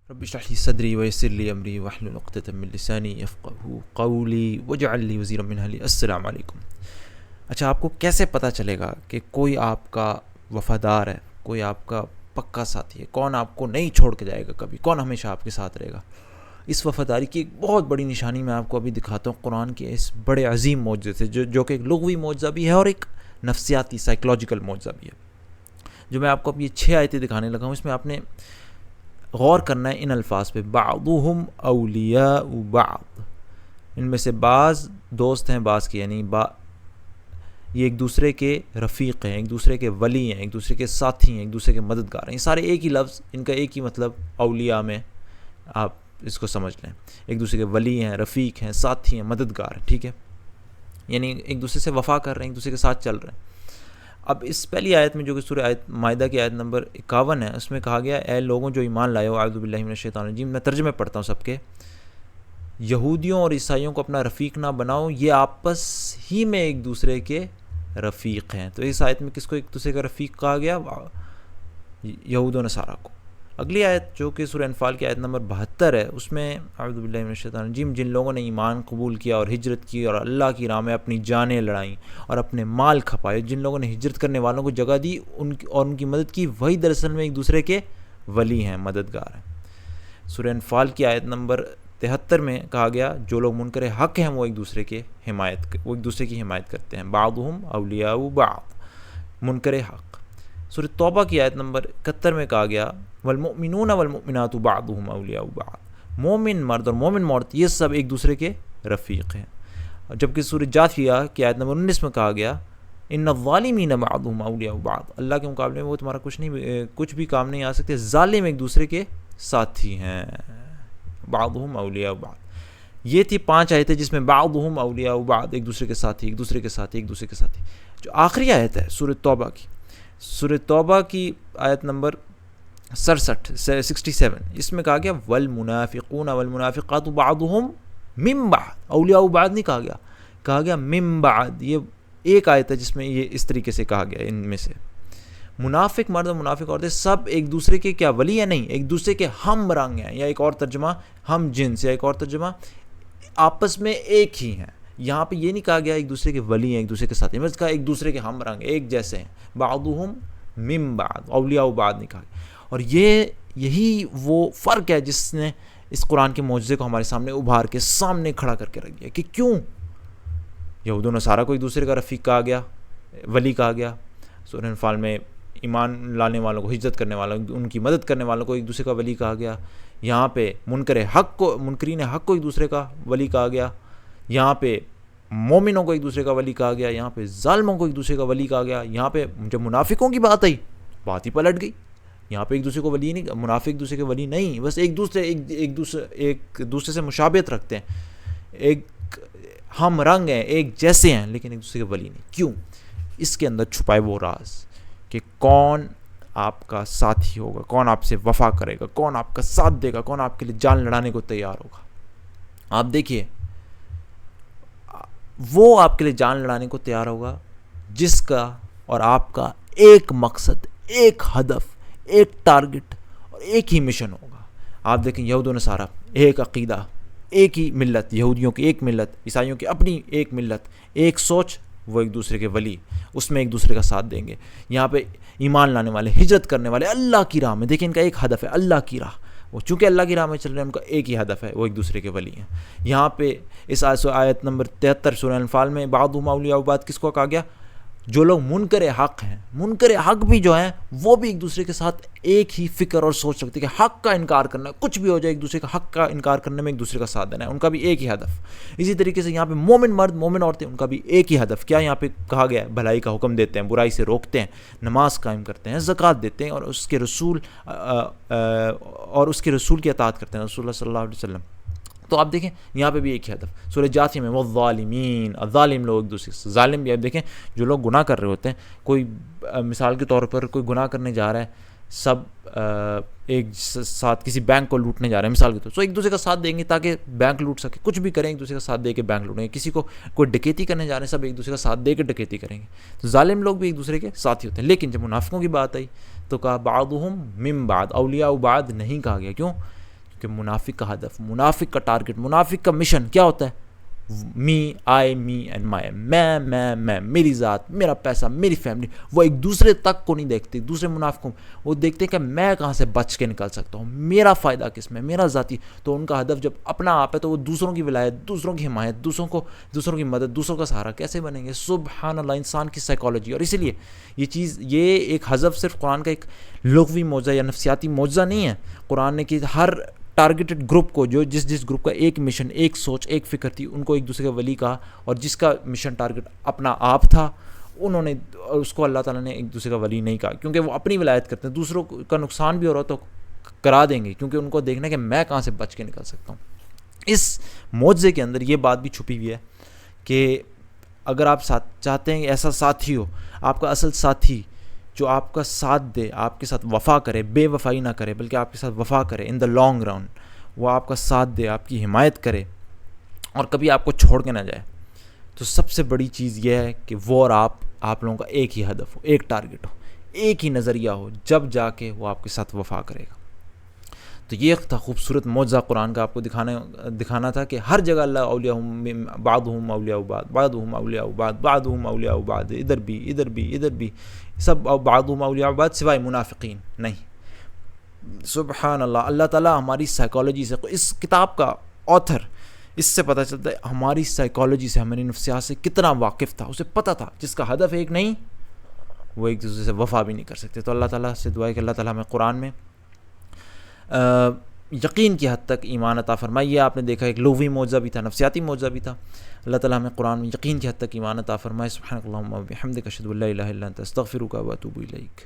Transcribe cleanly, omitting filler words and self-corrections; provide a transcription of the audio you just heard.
رب اشرح لي صدري ويسر لي امری واحلل عقدۃ من لسانی یفقهوا قولی واجعل لي وزیرا من اہلی۔ السلام علیکم۔ اچھا، آپ کو کیسے پتہ چلے گا کہ کوئی آپ کا وفادار ہے، کوئی آپ کا پکا ساتھی ہے؟ کون آپ کو نہیں چھوڑ کے جائے گا کبھی؟ کون ہمیشہ آپ کے ساتھ رہے گا؟ اس وفاداری کی ایک بہت بڑی نشانی میں آپ کو ابھی دکھاتا ہوں قرآن کے اس بڑے عظیم معجزے سے، جو کہ ایک لغوی معجزہ بھی ہے اور ایک نفسیاتی سائیکلوجیکل معجزہ بھی ہے، جو میں آپ کو اب یہ 6 آیتیں دکھانے لگا ہوں۔ اس میں آپ نے غور کرنا ہے ان الفاظ پہ، بعضهم اولیاء بعض، ان میں سے بعض دوست ہیں بعض کے، یعنی یہ ایک دوسرے کے رفیق ہیں، ایک دوسرے کے ولی ہیں، ایک دوسرے کے ساتھی ہیں، ایک دوسرے کے مددگار ہیں۔ یہ سارے ایک ہی لفظ، ان کا ایک ہی مطلب اولیاء میں آپ اس کو سمجھ لیں، ایک دوسرے کے ولی ہیں، رفیق ہیں، ساتھی ہیں، مددگار ہیں، ٹھیک ہے؟ یعنی ایک دوسرے سے وفا کر رہے ہیں، ایک دوسرے کے ساتھ چل رہے ہیں۔ اب اس پہلی آیت میں جو کہ سورہ مائدہ کی آیت نمبر 51 ہے، اس میں کہا گیا اے لوگوں جو ایمان لائے ہو، اعوذ باللہ من الشیطان الرجیم، میں ترجمے پڑھتا ہوں سب کے، یہودیوں اور عیسائیوں کو اپنا رفیق نہ بناؤ، یہ آپس ہی میں ایک دوسرے کے رفیق ہیں۔ تو اس آیت میں کس کو ایک دوسرے کا رفیق کہا گیا؟ یہود و نصارہ کو۔ اگلی آیت جو کہ سورہ انفال کی آیت نمبر 72 ہے، اس میں اعوذ باللہ من الشیطان الرجیم، جن لوگوں نے ایمان قبول کیا اور ہجرت کی اور اللہ کی راہ میں اپنی جانیں لڑائیں اور اپنے مال کھپائے، جن لوگوں نے ہجرت کرنے والوں کو جگہ دی ان کی مدد کی، وہی دراصل میں ایک دوسرے کے ولی ہیں، مددگار ہیں۔ سورہ انفال کی آیت نمبر 73 میں کہا گیا جو لوگ منکر حق ہیں وہ ایک دوسرے کی حمایت کرتے ہیں، بعضهم اولیاء بعض، منکر حق۔ سورہ توبہ کی آیت نمبر 71 میں کہا گیا والمؤمنون والمؤمنات بعضهم اولیاء بعض، مومن مرد اور مومن عورت یہ سب ایک دوسرے کے رفیق ہیں۔ جبکہ سورہ جاثیہ کی آیت نمبر 19 میں کہا گیا ان الظالمین بعضهم اولیاء بعض، اللہ کے مقابلے میں وہ تمہارا کچھ بھی کام نہیں آ سکتے، ظالم ایک دوسرے کے ساتھی ہیں، بعضهم اولیاء بعض۔ یہ تھی 5 آیتیں جس میں بعضهم اولیاء بعض، ایک دوسرے کے ساتھی، ایک دوسرے کے ساتھی، ایک دوسرے کے ساتھی۔ جو آخری آیت ہے سورہ توبہ کی آیت نمبر 67، اس میں کہا گیا والمنافقون والمنافقات بعضهم من بعض، اولیاء بعض نہیں کہا گیا من بعد۔ یہ ایک آیت ہے جس میں یہ اس طریقے سے کہا گیا، ان میں سے منافق مرد اور منافق عورتیں سب ایک دوسرے کے کیا ولی ہیں؟ نہیں، ایک دوسرے کے ہم رنگ ہیں، یا ایک اور ترجمہ ہم جنس، یا ایک اور ترجمہ آپس میں ایک ہی ہیں۔ یہاں پہ یہ نہیں کہا گیا ایک دوسرے کے ولی ہیں، ایک دوسرے کے ساتھی، بس کہا ایک دوسرے کے ہم رنگ، ایک جیسے ہیں، بعضهم من بعض، اولیاء بعض نہیں کہا گیا۔ اور یہی وہ فرق ہے جس نے اس قرآن کے معجزے کو ہمارے سامنے ابھار کے سامنے کھڑا کر کے رکھ دیا کہ کیوں یہود و نصارہ کو ایک دوسرے کا رفیق کہا گیا، ولی کہا گیا، سورہ انفال میں ایمان لانے والوں کو، ہجرت کرنے والوں کو، ان کی مدد کرنے والوں کو ایک دوسرے کا ولی کہا گیا، یہاں پہ منکرین حق کو ایک دوسرے کا ولی کہا گیا، یہاں پہ مومنوں کو ایک دوسرے کا ولی کہا گیا، یہاں پہ ظالموں کو ایک دوسرے کا ولی کہا گیا، یہاں پہ جب منافقوں کی بات آئی بات ہی پلٹ گئی، یہاں پہ ایک دوسرے کو ولی نہیں، منافق ایک دوسرے کے ولی نہیں، بس ایک دوسرے سے مشابہت رکھتے ہیں، ایک ہم رنگ ہیں، ایک جیسے ہیں، لیکن ایک دوسرے کے ولی نہیں۔ کیوں؟ اس کے اندر چھپائے وہ راز کہ کون آپ کا ساتھی ہوگا، کون آپ سے وفا کرے گا، کون آپ کا ساتھ دے گا، کون آپ کے لیے جان لڑانے کو تیار ہوگا۔ آپ دیکھیے، وہ آپ کے لیے جان لڑانے کو تیار ہوگا جس کا اور آپ کا ایک مقصد، ایک ہدف، ایک ٹارگٹ اور ایک ہی مشن ہوگا۔ آپ دیکھیں یہود و نصارہ ایک عقیدہ، ایک ہی ملت، یہودیوں کی ایک ملت، عیسائیوں کی اپنی ایک ملت، ایک سوچ، وہ ایک دوسرے کے ولی، اس میں ایک دوسرے کا ساتھ دیں گے۔ یہاں پہ ایمان لانے والے، ہجرت کرنے والے اللہ کی راہ میں، دیکھیں ان کا ایک ہدف ہے اللہ کی راہ، وہ چونکہ اللہ کی راہ میں چل رہے ہیں، ان کا ایک ہی ہدف ہے، وہ ایک دوسرے کے ولی ہیں۔ یہاں پہ اس آیت نمبر 73 سورہ انفال میں بعضهم اولیاء بعض کس کو کہا گیا؟ جو لوگ منکر حق ہیں، منکر حق بھی جو ہیں وہ بھی ایک دوسرے کے ساتھ ایک ہی فکر اور سوچ رکھتے ہیں کہ حق کا انکار کرنا ہے، کچھ بھی ہو جائے ایک دوسرے کا حق کا انکار کرنے میں ایک دوسرے کا ساتھ دینا ہے، ان کا بھی ایک ہی ہدف۔ اسی طریقے سے یہاں پہ مومن مرد، مومن عورتیں، ان کا بھی ایک ہی ہدف۔ کیا یہاں پہ کہا گیا ہے؟ بھلائی کا حکم دیتے ہیں، برائی سے روکتے ہیں، نماز قائم کرتے ہیں، زکوٰۃ دیتے ہیں، اور اس کے رسول کی اطاعت کرتے ہیں، رسول اللہ صلی اللہ علیہ وسلم۔ تو آپ دیکھیں یہاں پہ بھی ایک ہی ہدف۔ سورہ جاثیہ میں والظالمین، ظالم لوگ ایک دوسرے سے، ظالم بھی آپ دیکھیں جو لوگ گناہ کر رہے ہوتے ہیں، کوئی مثال کے طور پر کوئی گناہ کرنے جا رہا ہے، سب ایک ساتھ کسی بینک کو لوٹنے جا رہے ہیں مثال کے طور پر، ایک دوسرے کا ساتھ دیں گے تاکہ بینک لوٹ سکے، کچھ بھی کریں ایک دوسرے کا ساتھ دے کے بینک لوٹیں گے، کسی کو کوئی ڈکیتی کرنے جا رہے ہیں، سب ایک دوسرے کا ساتھ دے کے ڈکیتی کریں گے۔ تو ظالم لوگ بھی ایک دوسرے کے ساتھی ہوتے ہیں۔ لیکن جب منافقوں کی بات آئی تو کہا بعضهم من بعض، اولیاء بعض نہیں کہا گیا۔ کیوں؟ کہ منافق کا ہدف، منافق کا ٹارگٹ، منافق کا مشن کیا ہوتا ہے؟ می اینڈ مائی، میں میری ذات، میرا پیسہ، میری فیملی. وہ ایک دوسرے تک کو نہیں دیکھتے، دوسرے منافقوں، وہ دیکھتے کہ میں کہاں سے بچ کے نکل سکتا ہوں، میرا فائدہ کس میں، میرا ذاتی. تو ان کا ہدف جب اپنا آپ ہے تو وہ دوسروں کی ولایت، دوسروں کی حمایت، دوسروں کی مدد، دوسروں کا سہارا کیسے بنیں گے؟ سبحان اللہ، انسان کی سائیکالوجی. اور اسی لیے یہ ایک حذف صرف قرآن کا ایک لغوی معجزہ یا نفسیاتی معجزہ نہیں ہے. قرآن نے کہ ہر ٹارگیٹڈ گروپ کو، جو جس گروپ کا ایک مشن، ایک سوچ، ایک فکر تھی، ان کو ایک دوسرے کا ولی کہا. اور جس کا مشن ٹارگیٹ اپنا آپ تھا، انہوں نے اس کو اللہ تعالیٰ نے ایک دوسرے کا ولی نہیں کہا، کیونکہ وہ اپنی ولایت کرتے ہیں. دوسروں کا نقصان بھی ہو رہا تو کرا دیں گے، کیونکہ ان کو دیکھنا ہے کہ میں کہاں سے بچ کے نکل سکتا ہوں. اس معجزے کے اندر یہ بات بھی چھپی ہوئی ہے کہ اگر آپ چاہتے ہیں کہ ایسا ساتھی ہو، آپ کا اصل ساتھی جو آپ کا ساتھ دے، آپ کے ساتھ وفا کرے، بے وفائی نہ کرے بلکہ آپ کے ساتھ وفا کرے ان دا لانگ رن، وہ آپ کا ساتھ دے، آپ کی حمایت کرے اور کبھی آپ کو چھوڑ کے نہ جائے، تو سب سے بڑی چیز یہ ہے کہ وہ اور آپ لوگوں کا ایک ہی ہدف ہو، ایک ٹارگٹ ہو، ایک ہی نظریہ ہو، جب جا کے وہ آپ کے ساتھ وفا کرے گا. تو یہ تھا خوبصورت معجزہ قرآن کا، آپ کو دکھانا تھا کہ ہر جگہ اللہ اولیاء بعضهم اولیاء بعض، بعضهم اولیاء بعض، بعضهم اولیاء بعض، ادھر بھی سب بعضهم اولیاء بعض سوائے منافقین نہیں. سبحان اللہ. اللہ تعالیٰ ہماری سائیکالوجی سے، اس کتاب کا آتھر، اس سے پتہ چلتا ہے ہماری سائیکالوجی سے، ہماری نفسیات سے کتنا واقف تھا. اسے پتہ تھا جس کا ہدف ایک نہیں، وہ ایک دوسرے سے وفا بھی نہیں کر سکتے. تو اللہ تعالیٰ سے دعا ہے کہ اللہ تعالیٰ ہمیں قرآن میں یقین کی حد تک ایمان عطا فرمائے. یہ آپ نے دیکھا ایک لغوی معجزہ بھی تھا، نفسیاتی معجزہ بھی تھا. اللہ تعالیٰ ہمیں قرآن میں یقین کی حد تک ایمان عطا فرمائے. سبحانک اللہم و بحمدک، اشہد ان لا الہ الا انت، استغفرک و اتوب الیک.